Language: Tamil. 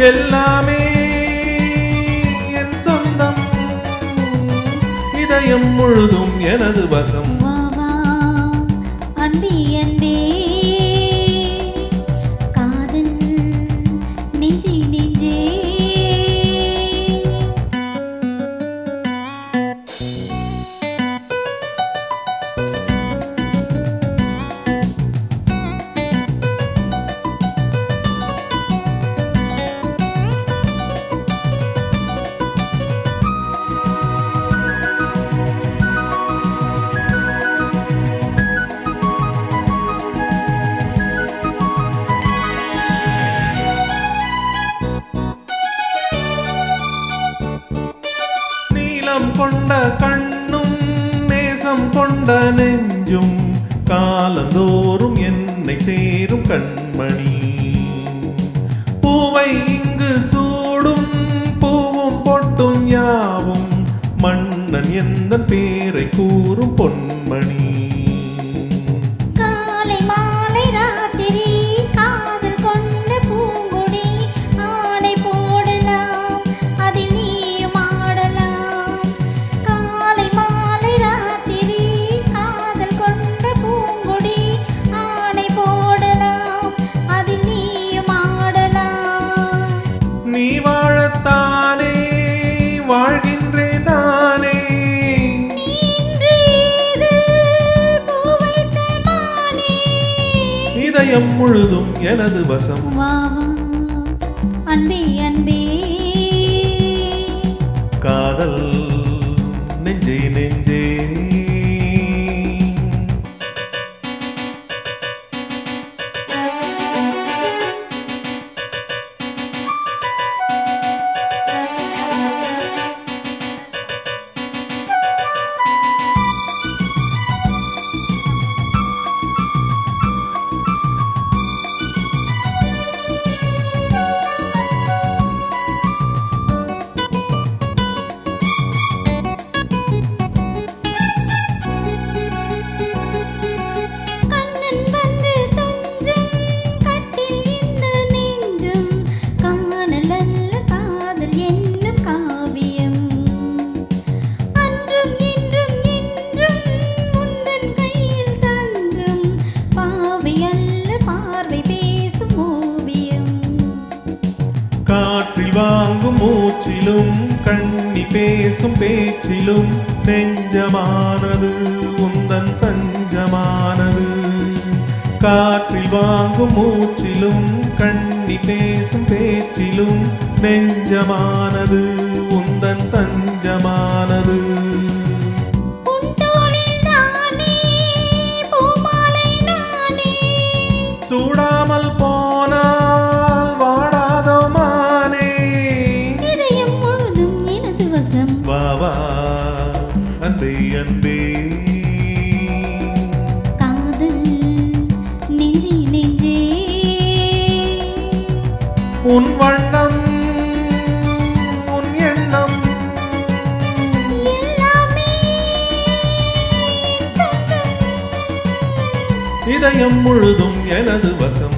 எல்லாமே என் சொந்தம், இதயம் முழுதும் எனது வசம். வா வா அன்பே அன்பே, காதல் நெஞ்சே நெஞ்சே. நீலம் கொண்ட கண்ணும் நேசம் கொண்ட நெஞ்சும் காலந்தோறும் என்னை சேரும் கண்மணி. பூவை இங்கு சூடும் பூவும் பொட்டும் யாவும் மன்னன் எந்த பேரை கூறும் பொன்மணி. காலை மாலை ராத்திரி காதல் கொண்ட பூங்கொடி, ஆடை போடலாம் அதில் நீயும் ஆடலாம். காலை மாலை ராத்திரி காதல் கொண்ட பூங்கொடி, ஆடை போடலாம் அதில் நீயும் ஆடலாம். நீ வாழத்தானே வாழ்கின்றேன் நானே, இன்று இது பூ வைத்த மாலை. இதயம் முழுதும் எனது வசம். வா வா அன்பே அன்பே, காதல் நெஞ்சே நெஞ்சே. கண்ணன் வந்து தஞ்சம் கட்டில் இந்த நெஞ்சம், காணல் அல்ல காதல் என்னும் காவியம். அன்றும் இன்றும் என்றும் முந்தன் கையில் தஞ்சம், பாவை அல்ல பார்வை பேசும் ஓவியம். காற்றில் வாங்கும் மூச்சிலும் கண்ணி பேசும் பேச்சிலும் நெஞ்சமானது உந்தன் தஞ்சமானது. காற்றில் வாங்கும் மூச்சிலும் கண்ணி பேசும் பேச்சிலும் நெஞ்சமானது உந்தன் தஞ்சமானது. உன் தோளில் நானே பூமாலை நானே, சூடாமல் போனால் வாடாதோ மானே. இதயம் முழுதும் எனது வசம். வா வா அன்பே அன்பே, காதல் நெஞ்சே நெஞ்சே. உன் வண்ணம் உன் எண்ணம் எல்லாமே என் சொந்தம். இதயம் முழுதும் எனது வசம்.